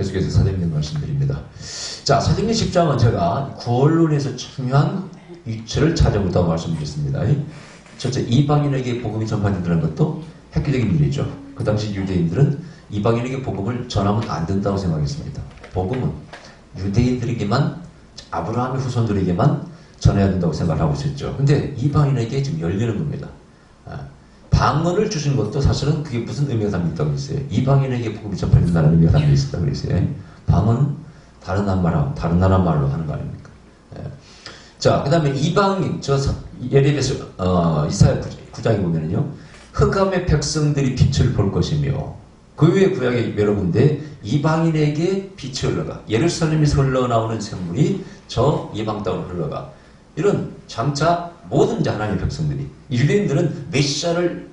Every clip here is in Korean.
계속해서 사도행전 말씀드립니다. 자, 사도행전 10장은 제가 구원론에서 중요한 위치를 찾아보다고 말씀드렸습니다. 첫째, 이방인에게 복음이 전파된다는 것도 획기적인 일이죠. 그 당시 유대인들은 이방인에게 복음을 전하면 안 된다고 생각했습니다. 복음은 유대인들에게만, 아브라함의 후손들에게만 전해야 된다고 생각하고 있었죠. 근데 이방인에게 지금 열리는 겁니다. 방언을 주신 것도 사실은 그게 무슨 의미가 담겨 있어요. 이방인에게 복음이 전파된다는 의미가 담겨 있었다고 그랬어요. 방언은 다른 나라 말로 하는 거 아닙니까? 자, 그 다음에 이방인, 예레미야서 이사야 9장에 보면은요, 흑암의 백성들이 빛을 볼 것이며, 그 외에 구약의 여러 군데 이방인에게 빛이 흘러가, 예루살렘에서 흘러나오는 샘물이 저 이방 땅으로 흘러가. 이런 장차 모든 하나님의 백성들이, 유대인들은 메시아를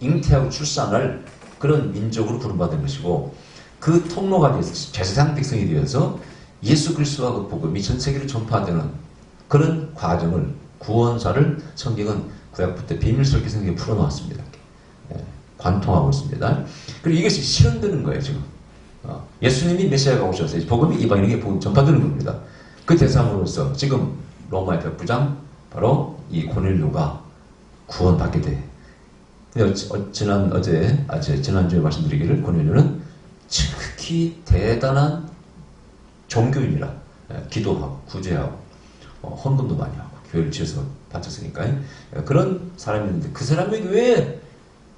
잉태하고 출산할 그런 민족으로 부름받은 것이고, 그 통로가 돼서 제사장 백성이 되어서 예수 그리스도와 그 복음이 전 세계로 전파되는 그런 과정을, 구원사를 성경은 구약부터 비밀스럽게 성경에 풀어놓았습니다. 관통하고 있습니다. 그리고 이것이 실현되는 거예요, 지금. 예수님이 메시아가 오셔서 복음이 이방인에게 복음 전파되는 겁니다. 그 대상으로서 지금 로마의 백부장, 바로 이 고넬료가 구원받게 돼. 지난주에 말씀드리기를 고넬료는 지극히 대단한 종교인이라, 기도하고 구제하고 헌금도 많이 하고 교회를 지어서 바쳤으니까 그런 사람이었는데, 그 사람에게 왜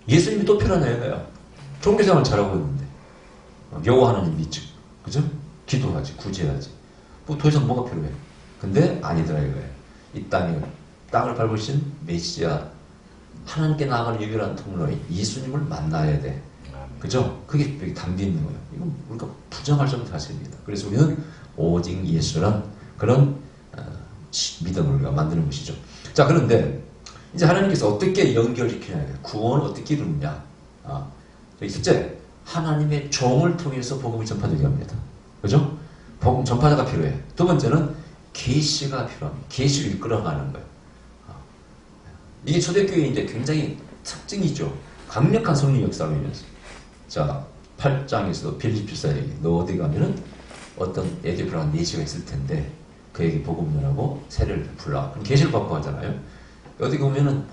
예수님이 또 필요하냐 이거야. 종교생활 잘하고 있는데 여호와 하나님 믿지, 그죠? 기도하지, 구제하지, 뭐 더 이상 뭐가 필요해? 근데 아니더라 이거예요. 이 땅을 밟으신 메시아, 하나님께 나아가는 유일한 통로인 예수님을 만나야 돼. 그죠? 그게 여기 담겨 있는 거예요. 이건 우리가 부정할 수 없는 사실입니다. 그래서 우리는 오직 예수란 그런 믿음을 우리가 만드는 것이죠. 자, 그런데 이제 하나님께서 어떻게 연결시키냐, 구원을 어떻게 이루느냐. 첫째, 하나님의 종을 통해서 복음을 전파되게 합니다. 그죠? 복음 전파자가 필요해. 두 번째는 계시가 필요합니다. 계시를 이끌어가는 거예요. 이게 초대교회의 이제 굉장히 특징이죠. 강력한 성령 역사를 이면서. 자, 8장에서도 빌립보서에게 너 어디 가면은 어떤 에디브라는 예시가 있을 텐데 그에게 복음 전하고 세례를 베풀라. 그럼 계시를 받고 하잖아요. 어디 보면은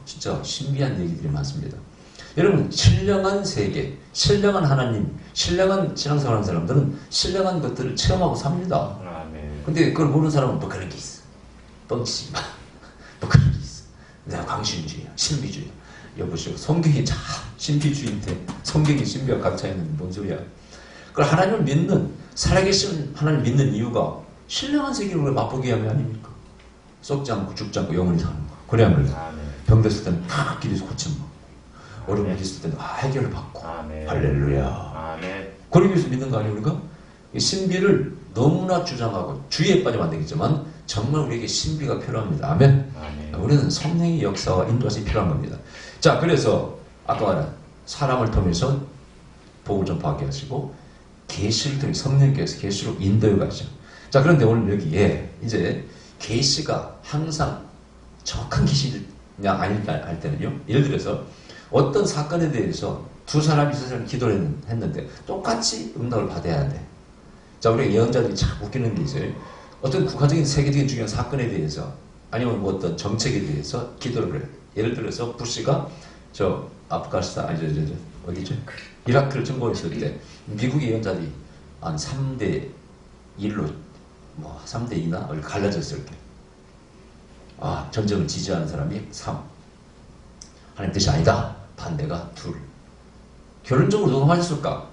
진짜 신비한 얘기들이 많습니다. 여러분, 신령한 세계, 신령한 하나님, 신령한 신앙생활하는 사람들은 신령한 것들을 체험하고 삽니다. 근데 그걸 모르는 사람은 뭐 그런 게 있어. 뻥치지 마. 뭐 그런 게 있어. 내가 광신주의야, 신비주의야. 여보시오, 성경이 참 신비주의인데 성경이 신비와 가차 있는 뭔 소리야. 그걸 하나님을 믿는, 살아계신 하나님 믿는 이유가 신령한 세계를 우리가 맛보게 하면 아닙니까? 썩지 않고 죽지 않고 영원히 사는 거. 그래야말로 병들었을 때는 팍 기도해서 고침 거, 어려움이 있을 때는 해결을 받고. 할렐루야. 그러기 위해서 믿는 거 아니에요, 우리가? 이 신비를 너무나 주장하고 주의에 빠지면 안 되겠지만 정말 우리에게 신비가 필요합니다. 아멘. 우리는 성령의 역사와 인도하심이 필요한 겁니다. 자, 그래서 아까 말한 사람을 통해서 복음을 전파하게 하시고 계시를 통해 성령께서 계시로 인도해 가시죠. 자, 그런데 오늘 여기에 이제 계시가 항상 정확한 계시냐 아닐까 할 때는요, 예를 들어서 어떤 사건에 대해서 두 사람이 세 사람이 기도를 했는데 똑같이 응답을 받아야 돼. 자, 우리가 예언자들이 참 웃기는 게 있어요. 어떤 국가적인 세계적인 중요한 사건에 대해서 아니면 뭐 어떤 정책에 대해서 기도를 해요. 예를 들어서 부시가 아프가니스탄, 어디죠? 이라크를 점거했을 때 미국의 예언자들이 한 3대 1로, 뭐 3대 2나 갈라졌을 때, 전쟁을 지지하는 사람이 3, 하나님 뜻이 아니다, 반대가 2. 결론적으로 누가 맞았을까?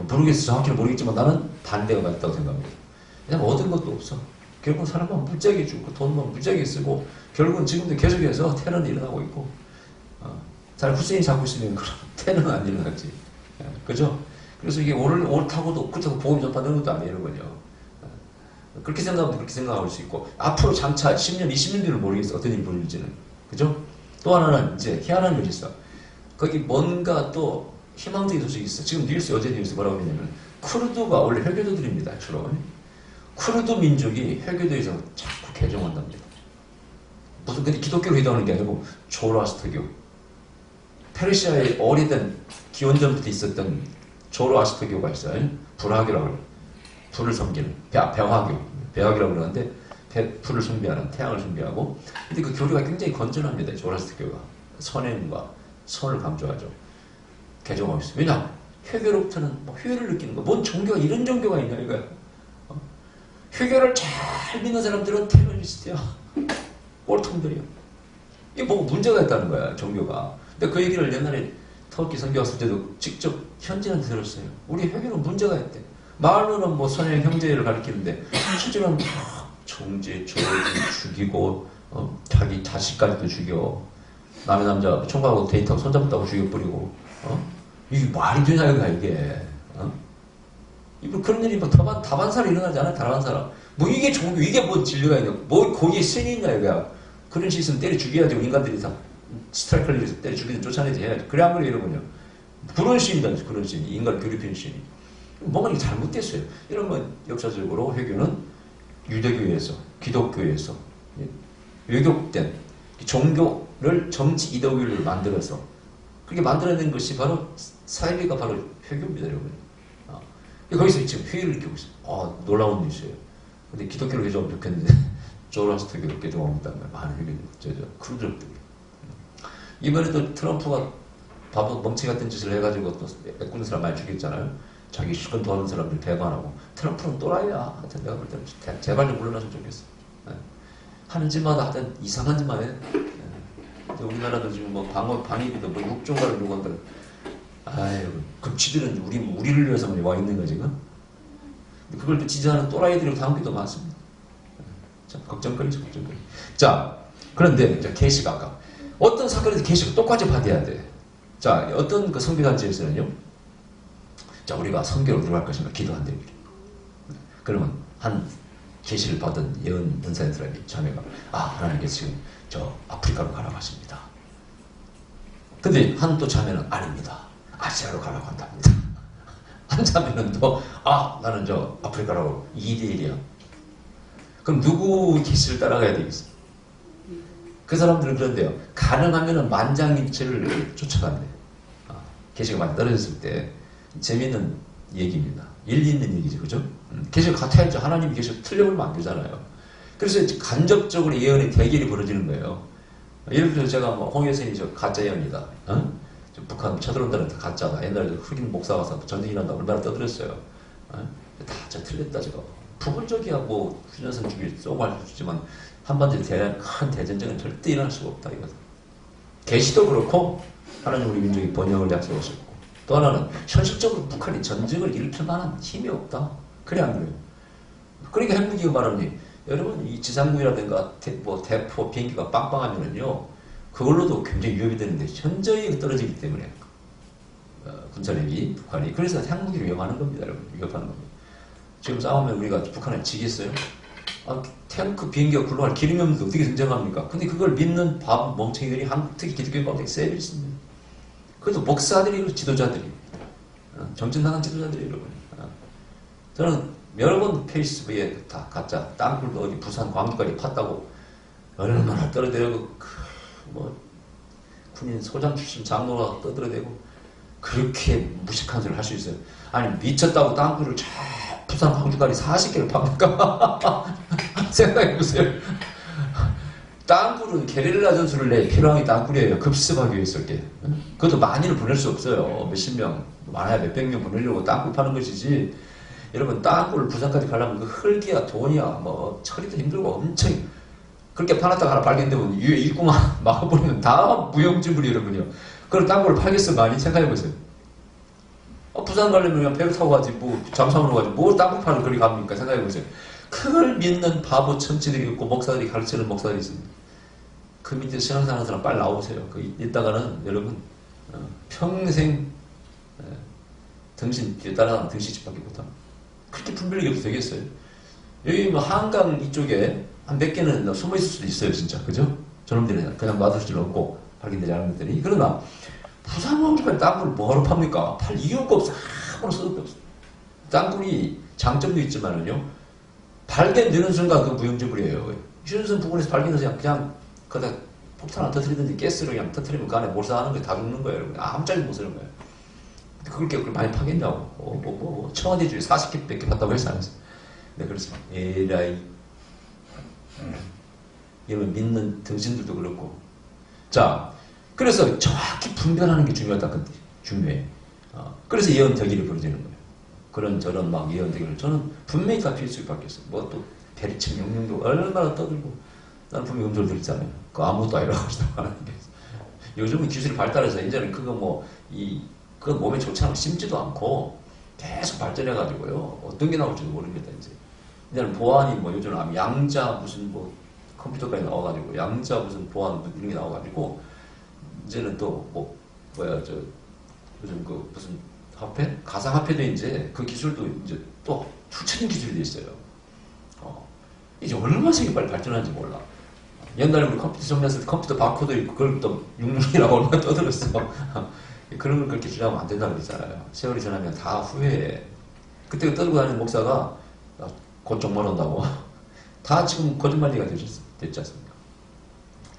모르겠어. 정확히는 모르겠지만 나는 반대가 맞다고 생각합니다. 왜냐면 얻은 것도 없어. 결국은 사람은 무지하게 주고 돈만 무지하게 쓰고 결국은 지금도 계속해서 테러는 일어나고 있고, 잘 후세인이 잡고 있으면 그런 테러는 안 일어났지. 그죠? 그래서 이게 옳다고도 그렇다고 복음이 전파되는 것도 아니에요. 그렇게 생각하면 그렇게 생각할 수 있고, 앞으로 장차 10년, 20년 뒤를 모르겠어. 어떤 일이 벌어질지는. 그죠? 또 하나는 이제 희한한 일이 있어. 거기 뭔가 또 희망적인 소식이 있어. 지금 어제 뉴스 뭐라고 했냐면, 쿠르드가 원래 회교도들입니다, 주로. 쿠르드 민족이 회교도에서 자꾸 개종한답니다. 무슨 근데 기독교로 회동하는 게 아니고 조라스터교. 페르시아의 오래된 기원전부터 있었던 조로아스터교가 있어요. 불화교라고 그래요. 불을 섬기는 배화교, 배화교라고 그러는데 불을 숭배하는, 태양을 숭배하고. 근데 그 교리가 굉장히 건전합니다. 조로아스터교가 선행과 선을 강조하죠. 개종하고 있어요. 왜냐? 회교로부터는 뭐 회를 느끼는 거. 뭔 종교가 이런 종교가 있냐 이거야. 회교를 잘 믿는 사람들은 테러리스트야. 꼴통들이야. 이게 뭐 문제가 있다는 거야, 종교가. 근데 그 얘기를 옛날에 터키 선교 왔을 때도 직접 현지한테 들었어요. 우리 회교는 문제가 있대. 말로는 뭐 선행 형제를 가리키는데 실제로는 정제, 조지 죽이고 자기 자식까지도 죽여. 남의 남자 총각하고 데이트하고 손잡았다고 죽여버리고. 이게 말이 되냐 이게. 그런 일이 뭐 다반사로 일어나지 않아요? 다반사로. 뭐 이게 종교, 이게 뭔 진리가 있냐? 뭐 거기에 신이 있냐 이거야. 그런 짓 있으면 때려 죽여야지. 인간들이 다 스트라이크를 해서 때려 죽이든 쫓아내지 해야지. 그래 안 그래 이러군요. 그런 신이다. 그런 신이. 인간을 괴롭히는 신이. 뭔가 이게 잘못됐어요. 이러면 역사적으로 회교는 유대교에서, 기독교에서 왜곡된 종교를 정치 이데올로기를 만들어서 그렇게 만들어낸 것이 바로 사회비가 바로 회교입니다, 여러분. 거기서 지금 회의를 느끼고 있어요. 놀라운 뉴스예요. 근데 기독교로 개종하면 좋겠는데 조로아스터교로 개종하고 있다는 거예요. 많은 회교들, 크루들들이. 이번에도 트럼프가 바보 멍치 같은 짓을 해가지고 또 애꾸는 사람 많이 죽였잖아요. 자기 실컷 도와준 사람들 배반하고. 트럼프는 또라이야. 하여튼 내가 볼 때는 제발 좀 물러났으면 좋겠어. 하는 짓마다 하여튼 이상한 짓만 해. 우리나라도 지금 뭐 방위비도 뭐 6조가를 누군들. 아유, 급치들은 우리를 위해서만 와 있는 거지, 지금. 그걸 또 지지하는 또라이들이 한국에도 많습니다. 참, 걱정거리죠, 걱정거리. 자, 그런데, 이제 계시가 아까. 어떤 사건에서 계시가 똑같이 받아야 돼. 자, 어떤 그 선교단체에서는요, 자, 우리가 선교로 들어갈 것인가 기도한대요. 그러면 한 계시를 받은 예언 은사의 사람이 자매가, 하나님께서 지금 저 아프리카로 가라고 하십니다. 근데 한 또 자매는 아닙니다. 아시아로 가라고 한답니다. 한 자매는 또, 나는 저 아프리카라고 2대1이야. 그럼 누구 계시를 따라가야 되겠어? 그 사람들은 그런데요. 가능하면 만장일치를 쫓아간대. 계시가 많이 떨어졌을 때 재미있는 얘기입니다. 일리 있는 얘기죠, 그죠? 계시가 같아야죠. 하나님이 계시가 틀려버리면 안 되잖아요. 그래서 간접적으로 예언의 대결이 벌어지는 거예요. 예를 들어서 제가 뭐 홍혜선이 저 가짜 예언이다. 북한 쳐들어온다는 가짜다. 옛날에 흑인 목사 가서 전쟁이 난다. 얼마나 떠들었어요. 다 틀렸다, 저거. 부분적이야, 뭐, 휴전선 주기 쏘고 할 수 있지만, 한반도에 큰 대전쟁은 절대 일어날 수가 없다, 이거다. 계시도 그렇고, 하나님 우리 민족이 번영을 약속하셨고, 또 하나는 현실적으로 북한이 전쟁을 일으킬 만한 힘이 없다. 그래, 안 그래요? 그러니까 핵무기가 말하니, 여러분, 이 지상군이라든가, 대포, 비행기가 빵빵하면은요, 그걸로도 굉장히 위협이 되는데, 현저히 떨어지기 때문에, 군사력이, 북한이. 그래서 핵무기를 위협하는 겁니다, 여러분. 위협하는 겁니다. 지금 싸우면 우리가 북한에 지겠어요? 탱크, 비행기가 굴러갈 기름이 없는데 어떻게 전쟁합니까? 근데 그걸 믿는 바보 멍청이들이 특히 기독교 가운데 세게 있습니다. 그래도 목사들이, 지도자들이, 정신나간 지도자들이 여러분. 저는 여러 번 페이스북에 다 가짜 땅굴도 어디 부산 광주까지 팠다고 얼마나 떨어대고 군인 소장 출신 장로가 떠들어대고 그렇게 무식한 소리를 할 수 있어요. 아니 미쳤다고 땅굴을 쫙 부산 광주까지 40개를 팝니까? 생각해보세요. 땅굴은 게릴라 전술을 내 필요한 게 땅굴이에요. 급습하기 위해서 이렇게. 그것도 많이는 보낼 수 없어요. 몇십 명, 많아야 몇백 명 보내려고 땅굴 파는 것이지. 여러분 땅굴을 부산까지 가려면 그 흙이야 돈이야 뭐 처리도 힘들고 엄청 그렇게 파놨다가 하나 발견되면 위에 입구만 막아버리면 다 무용지물이 여러분요. 그걸 땅굴을 팔겠어 많이 생각해보세요. 부산 가려면 그냥 배를 타고 가지 뭐 잠수함으로 가지 뭐 땅굴 파는 거리 갑니까 생각해보세요. 그걸 믿는 바보 천치들이 있고 목사들이 가르치는 목사들이 있습니다. 그 밑에 신앙생활 하는 사람 빨리 나오세요. 그 이따가는 여러분 평생 등신 뒤에 따라가면 등신집밖에 못합니다. 그렇게 분별력이 없어도 되겠어요. 여기 뭐 한강 이쪽에 한 몇 개는 숨어 있을 수도 있어요, 진짜. 그죠? 저놈들은 그냥 놔둘 수는 없고, 발견되지 않은 것들이. 그러나, 부산 왕주까지 땅굴을 뭐하러 팝니까? 팔 이유가 없어. 아무런 소득도 없어. 땅굴이 장점도 있지만은요, 발견되는 순간 그 무용지물이에요. 휴전선 부근에서 발견해서 그냥 거기다 폭탄 안 터뜨리든지 가스로 그냥 터뜨리면 그 안에 몰사하는 게 다 죽는 거예요, 여러분. 아무짝에 못 쓰는 거예요. 그걸 많이 파겠냐고. 청와대 중에 40개밖에 봤다고 해서 안 했어. 네, 그래서 에라이 이러면 믿는 등신들도 그렇고. 자, 그래서 정확히 분별하는 게 중요하다. 근데 중요해. 그래서 예언대기를 벌어지는 거예요. 그런 저런 막 예언대기를 저는 분명히 다 필수로 바뀌었어요. 뭐 또 베리침 영영도 얼마나 떠들고 나는 분명히 음소를 들었잖아요. 그거 아무것도 아니라고 하는 게. 요즘은 기술이 발달해서 이제는 그거 그거 몸에 좋지 않고 심지도 않고 계속 발전해가지고요. 어떤 게 나올지도 모릅니다, 이제. 이제는 보안이 뭐 요즘 양자 무슨 뭐 컴퓨터까지 나와가지고 양자 무슨 보안 이런 게 나와가지고 이제는 또 요즘 무슨 화폐? 가상화폐도 이제 그 기술도 이제 또 추천인 기술이 돼 있어요. 이제 얼마나 세계 빨리 발전하는지 몰라. 옛날에 우리 컴퓨터 정리했을 때 컴퓨터 바코드 있고 그걸 또 육육이라고 얼마나 떠들었어. 그런 걸 그렇게 주장하면 안 된다고 그랬잖아요. 세월이 지나면 다 후회해. 그때 떠들고 다니는 목사가 곧좀 멀었다고. 다 지금 거짓말리가 됐지 않습니까?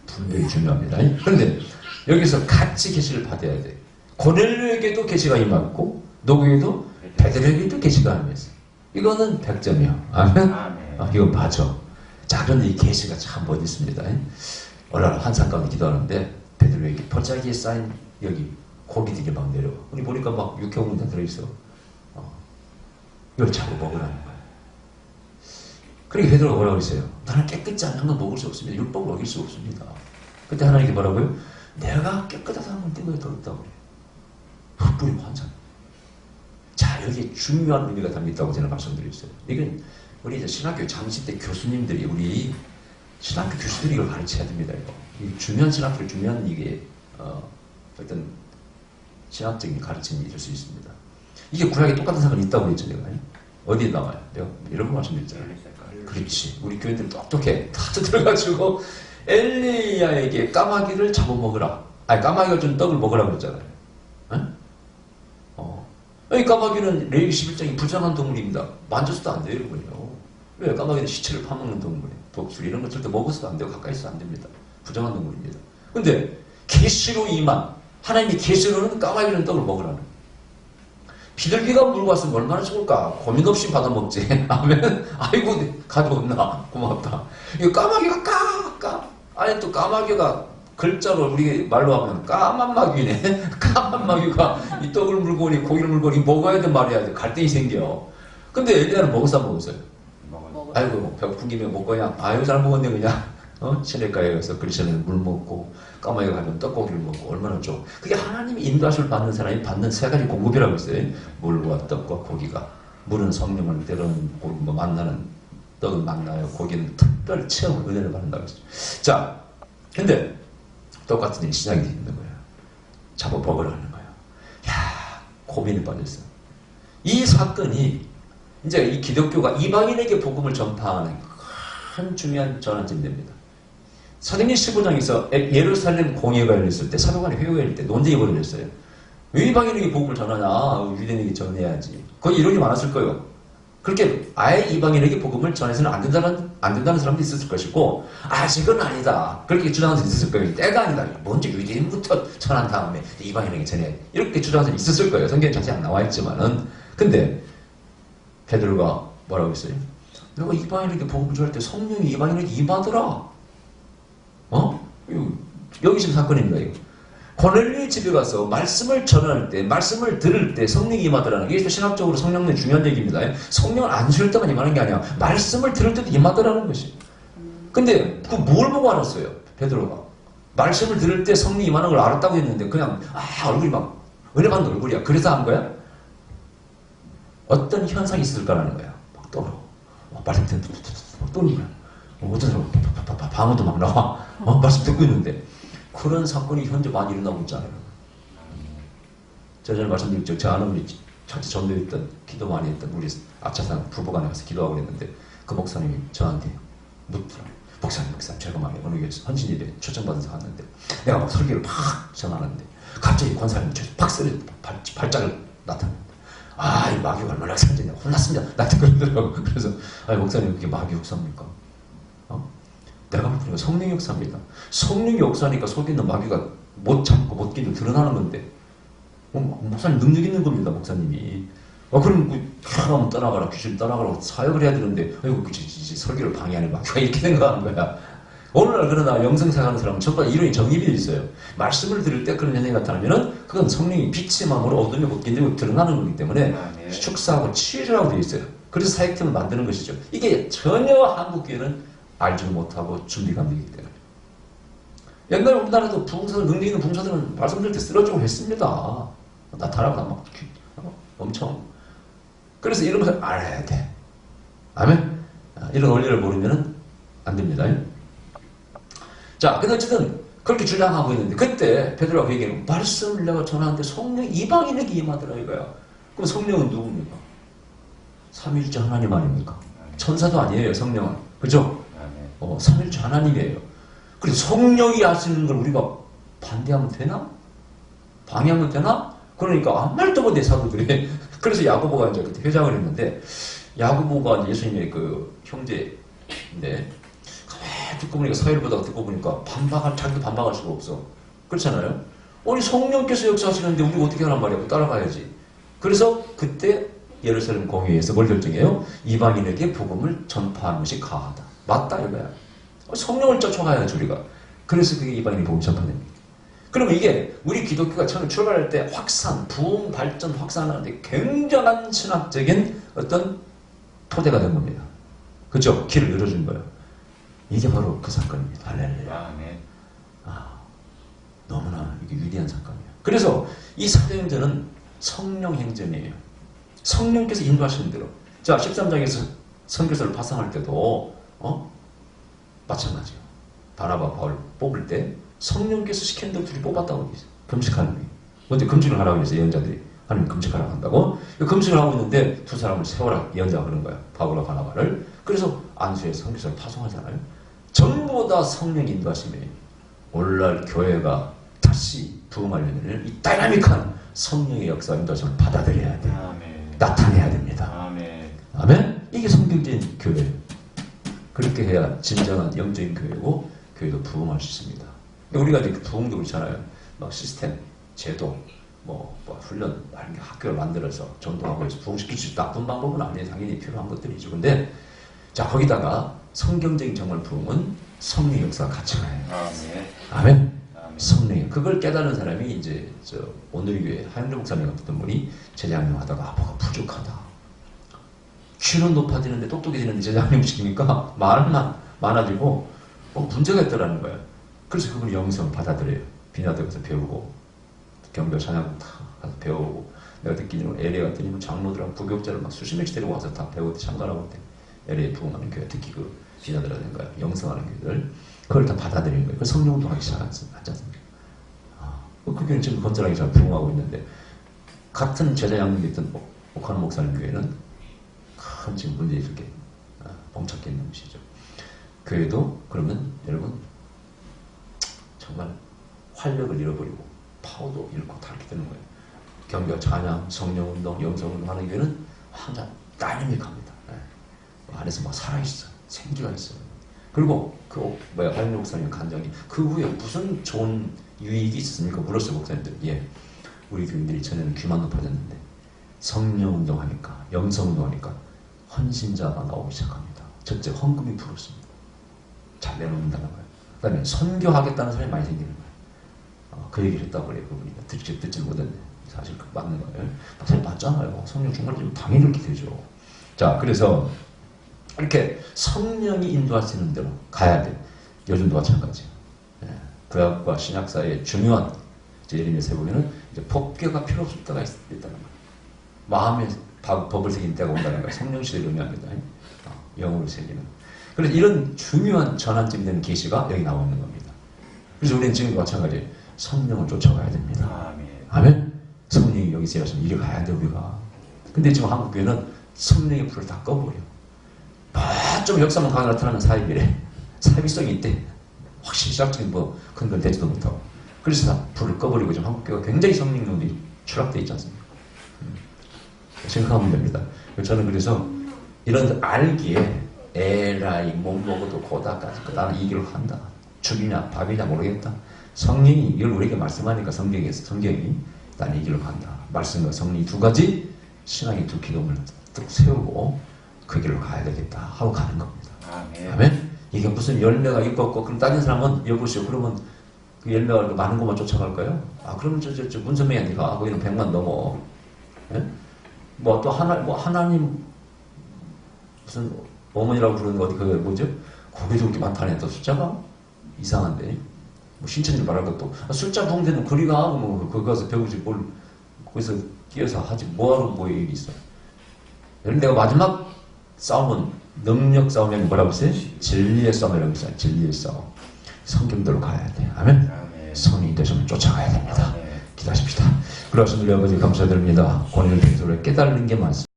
분명히 중요합니다. 그런데 여기서 같이 계시를 받아야 돼. 고넬료에게도 계시가 임하고 누구에게도 베드로에게도 계시가 임했어. 이거는 100점이야. 아멘? 이건 맞아. 자, 그런데 이 계시가 참 멋 있습니다. 오늘 한산 가운데 기도하는데 베드로에게 포자기에 쌓인 여기 고기들이 막 내려와. 우리 보니까 막 육회고기 다 들어있어. 이걸 자꾸 먹으라는 거야. 그러니까 베드로가 뭐라고 했어요? 나는 깨끗지 않은 건 먹을 수 없습니다. 율법을 어길 수 없습니다. 그때 하나님께 뭐라고요? 내가 깨끗하다는 건 떼고에 더럽다고 그래요. 흩뿌리고 환장. 자, 여기에 중요한 의미가 담겨있다고 저는 말씀드렸어요. 이건 우리 이제 신학교 장시 때 교수님들이 우리 신학교 교수들이 이걸 가르쳐야 됩니다. 이거. 중요한 신학교 중요한 이게 어떤 신학적인 가르침이 될 수 있습니다. 이게 구약에 똑같은 사건이 있다고 그랬죠, 내가. 어디에 나와요? 내가 이런 거 말씀드렸잖아요. 그렇지. 우리 교인들 똑똑해. 다 들어가지고 엘리야에게 까마귀를 잡아먹으라. 까마귀가 준 떡을 먹으라 그랬잖아요. 이 까마귀는 레위기 11장이 부정한 동물입니다. 만져서도 안 돼요, 여러분요. 왜? 까마귀는 시체를 파먹는 동물이에요. 독수리 이런 거 절대 먹어서도 안 되고 가까이 있어도 안 됩니다. 부정한 동물입니다. 근데 계시로 임한 하나님이 계시로는 까마귀는 떡을 먹으라는. 비둘기가 물고 왔으면 얼마나 좋을까? 고민 없이 받아먹지. 아멘. 아이고 가져온다. 고맙다. 이 까마귀가 까까. 아니 또 까마귀가 글자로 우리 말로 하면 까만 마귀네. 까만 마귀가 이 떡을 물고 오니 고기를 물고 오니 먹어야 돼 말이야 돼. 갈등이 생겨. 근데 엘리야는 먹었어 안 먹었어요? 아이고 배고픈 김에 먹고야. 아유 잘 먹었네 그냥. 시내가에 가서 그리스도는 물 먹고 까마귀가 가면 떡고기를 먹고 얼마나 좋아. 그게 하나님이 인도하심을 받는 사람이 받는 세 가지 공급이라고 했어요. 물과 떡과 고기가. 물은 성령을 때로는 만나는 떡은 만나요. 고기는 특별 체험 은혜를 받는다고 했어요. 자, 근데 똑같은 일이 시작이 되는 거예요. 잡아 먹으라는 거예요. 야, 고민에 빠졌어. 이 사건이 이제 이 기독교가 이방인에게 복음을 전파하는 큰 중요한 전환점이 됩니다. 사도행전 15장에서 예루살렘 공회가 열렸을 때 사도관의 회의가 열릴 때 논쟁이 벌어졌어요. 왜 이방인에게 복음을 전하냐? 유대인에게 전해야지. 거기 이론이 많았을 거예요. 그렇게 아예 이방인에게 복음을 전해서는 안 된다는 사람도 있었을 것이고 아직은 아니다. 그렇게 주장하는 사람도 있었을 거예요. 때가 아니다. 먼저 유대인부터 전한 다음에 이방인에게 전해. 이렇게 주장하는 사람도 있었을 거예요. 성경에 자세히 안 나와 있지만은. 근데 베드로가 뭐라고 했어요? 내가 이방인에게 복음을 전할 때 성령이 이방인에게 임하더라. 여기 지금 사건입니다. 이거. 고넬료의 집에 가서 말씀을 전할 때, 말씀을 들을 때 성령이 임하더라는 게 신학적으로 성령의 중요한 얘기입니다. 성령을 안 줄 때만 임하는 게 아니야. 말씀을 들을 때도 임하더라는 것이. 근데 그 뭘 보고 알았어요? 베드로가. 말씀을 들을 때 성령이 임하는 걸 알았다고 했는데 그냥 얼굴이 막 은혜 받는 얼굴이야. 그래서 한 거야? 어떤 현상이 있을까라는 거야. 막 떨어. 말씀 듣는 막 떨는 거야. 어떤 사람 방언도 막 나와. 말씀 듣고 있는데. 그런 사건이 현재 많이 일어나고 있잖아요. 제가 전에 말씀드렸죠. 제 아는 우리 자체 전도했던, 기도 많이 했던 우리 아차산 부부간에 가서 기도하고 그랬는데 그 목사님이 저한테 묻더라고요. 목사님, 제가 말이에요. 어느 교회 헌신일에 초청받아서 갔는데 내가 막 설교를 팍 전하는데 갑자기 권사님이 팍 쓰려 발작을 나타났는데 이 마귀가 얼마나 상전이냐 혼났습니다. 나한테 그러더라고. 그래서 목사님 그게 마귀 역사입니까? 내가 볼 때는 성령 역사입니다. 성령이 역사니까 속에 있는 마귀가 못 참고 못 끼도 드러나는 건데 목사님 능력 있는 겁니다, 목사님이. 그럼 한번 떠나가라, 귀신 떠나가라고 사역을 해야 되는데, 아이고, 설교를 방해하는 거야. 이렇게 생각하는 거야. 오늘날 그러나 영성사하는 사람은 첫번째 이론이 정립이 되어 있어요. 말씀을 들을 때 그런 현상이 나타나면은 그건 성령이 빛의 마음으로 어둠에 못 견디고 드러나는 거기 때문에 축사하고 치유를 하고 되어 있어요. 그래서 사역팀을 만드는 것이죠. 이게 전혀 한국교회는 알지도 못하고 준비가 안 되기 때문에. 옛날 우리나라도 부흥사들, 능력 있는 부흥사들은 말씀드릴 때 쓰러지고 했습니다. 나타나고 막 엄청. 그래서 이런 것을 알아야 돼. 아멘? 이런 원리를 모르면 안 됩니다. 자, 근데 어쨌든 그렇게 주장하고 있는데 그때 베드로가 그 얘기는 말씀을 내가 전하는데 성령 이방인에게 임하더라 이거야. 그럼 성령은 누굽니까? 삼위일체 하나님 아닙니까? 천사도 아니에요, 성령은. 그죠? 삼위일체 하나님이에요. 그래서 성령이 하시는 걸 우리가 반대하면 되나? 방해하면 되나? 그러니까 아무 말도 못해 사도들이. 그래서 야고보가 이제 그때 회장을 했는데 야고보가 예수님의 그 형제인데 듣고 보니까 사회를 보다가 듣고 보니까 자기도 반박할 수가 없어. 그렇잖아요? 아니 성령께서 역사하시는데 우리가 어떻게 하란 말이야? 따라가야지. 그래서 그때 예루살렘 공회에서 뭘 결정해요? 이방인에게 복음을 전파하는 것이 가하다. 맞다 이거야. 성령을 쫓아가야지 우리가. 그래서 그게 이방인이 복음 전파됩니다. 그러면 이게 우리 기독교가 처음에 출발할 때 확산, 부흥, 발전, 확산하는데 굉장한 신학적인 어떤 토대가 된 겁니다. 그죠? 길을 열어준 거예요. 이게 바로 그 사건입니다. 할렐루야. 너무나 이게 위대한 사건이에요. 그래서 이 사도행전은 성령 행전이에요. 성령께서 인도하시는 대로. 자, 13장에서 선교사를 파송할 때도 마찬가지예요. 바나바 바울 뽑을 때 성령께서 시킨 대로 둘이 뽑았다고 얘기했어요. 금식하는 게. 먼저 금식을 하라고 했어요. 예언자들이. 하나님 금식하라고 한다고. 금식을 하고 있는데 두 사람을 세워라. 예언자가 그런 거야. 바울과 바나바를. 그래서 안수에서 선교사를 파송하잖아요. 전부 다 성령 인도하심이에요. 오늘날 교회가 다시 부흥하려면 이 다이나믹한 성령의 역사 인도하심을 받아들여야 돼요. 아멘. 나타내야 됩니다. 아멘. 아멘? 이게 성경적인 교회예요. 그렇게 해야 진정한 영적인 교회고 교회도 부흥할 수 있습니다. 우리가 이제 부흥도 그렇잖아요. 막 시스템, 제도, 훈련, 학교를 만들어서 전도하고 해서 부흥시킬 수 있다. 나쁜 방법은 아니에요. 당연히 필요한 것들이죠. 근데 자, 거기다가 성경적인 정말 부흥은 성령 역사가 같이 가요. 아멘. 성령. 그걸 깨달은 사람이 이제 오늘 교회 하영재 목사님 같은 분이 제자양령 하다가 뭐가 부족하다. 귀는 높아지는데 똑똑해지는데 제자양령 시키니까 말만 많아지고 문제가 있더라는 거예요. 그래서 그분이 영성을 받아들여요. 비나드 가서 배우고 경배 찬양 다 가서 배우고 내가 듣기로는 LA 갔더니 장로들하고 부교육자를 막 수십 명씩 데리고 와서 다 배우고 참관하고 LA 부흥하는 교회 특히 그 비나드라든가 영성하는 교회들 그걸 다 받아들이는 거예요. 그 성령도 하기 시작하지 않습니까? 그 교회는 지금 건전하게 잘 부흥하고 있는데 같은 제자 양육이 있던 오카노 목사님 교회는 큰 지금 문제에 이렇게 봉착해 있는 것이죠. 교회도 그러면 여러분 정말 활력을 잃어버리고 파워도 잃고 다 이렇게 되는 거예요. 경배, 찬양, 성령운동, 영성운동 하는 교회는 항상 다이내믹합니다. 안에서 막 살아있어. 생기가 있어요. 그리고 하영재 목사님 간장이 그 후에 무슨 좋은 유익이 있었습니까? 물었어요, 목사님들. 예. 우리 교인들이 전에는 귀만 높아졌는데 성령운동 하니까, 영성운동 하니까 헌신자가 나오기 시작합니다. 첫째, 헌금이 불었습니다. 잘 내놓는다는 거예요. 그 다음에 선교하겠다는 사람이 많이 생기는 거예요. 그 얘기를 했다고 그래요, 그분이. 듣지 못했네. 사실 맞는 거예요. 사실 맞잖아요. 성령 정말 좀 당연히 이렇게 되죠. 자, 그래서 이렇게 성령이 인도하시는 대로 가야 돼. 요즘도 마찬가지예요. 구약과 신약 사이에 중요한 예레미야서 보면은 이제 법궤가 필요 없을 때가 있다는 거예요. 마음에 법을 새긴 때가 온다는 거예요. 성령 시대를 의미합니다. 영으로 새기는. 그래서 이런 중요한 전환점이 되는 계시가 여기 나와 있는 겁니다. 그래서 우리는 지금 마찬가지예요. 성령을 쫓아가야 됩니다. 아멘. 성령이 여기서 일하시면 이리 가야 돼 우리가. 근데 지금 한국 교회는 성령의 불을 다 꺼버려. 좀 역사만 강하게 나타나는 사이비래. 사이비성이 있대. 확실히 시작적인 큰 걸 되지도 못하고. 그래서 다 불을 꺼버리고 지금 한국교회가 굉장히 성령론이 추락되어 있지 않습니까? 생각하면 됩니다. 저는 그래서 이런 알기에 에라이 못 먹어도 고다까지 나는 이 길을 간다. 죽이냐 밥이냐 모르겠다. 성령이 이걸 우리에게 말씀하니까 성경이 나는 이 길로 간다. 말씀과 성령 두 가지 신앙의 두 기둥을 뚝 세우고 그 길로 가야 되겠다 하고 가는 겁니다. 아멘. 이게 무슨 열매가 있고 없고 그럼 다른 사람은 여보시오 그러면 그 열매가 많은 것만 쫓아갈까요? 아 그러면 저 문선명한테 가 거기는 100만 넘어. 예? 뭐 또 하나님 무슨 어머니라고 부르는 거 어디 그게 뭐죠? 거기도 그렇게 많다네. 또 숫자가 이상한데 뭐 신천지 말할 것도 숫자 부흥되는 거리가 뭐 거기 가서 배우지 뭘 거기서 끼어서 하지 뭐하러 뭐 일이 있어. 여러분 내가 마지막 싸움은 능력 싸움이 뭐라고 했어요? 진리의 싸움이라고 했어요. 진리의 싸움. 성경대로 가야 돼. 아멘. 성인이 되시면 쫓아가야 됩니다. 기도하십시다. 그러신 우리 아버지 감사드립니다. 오늘 빈소를 깨달는 게 많습니다.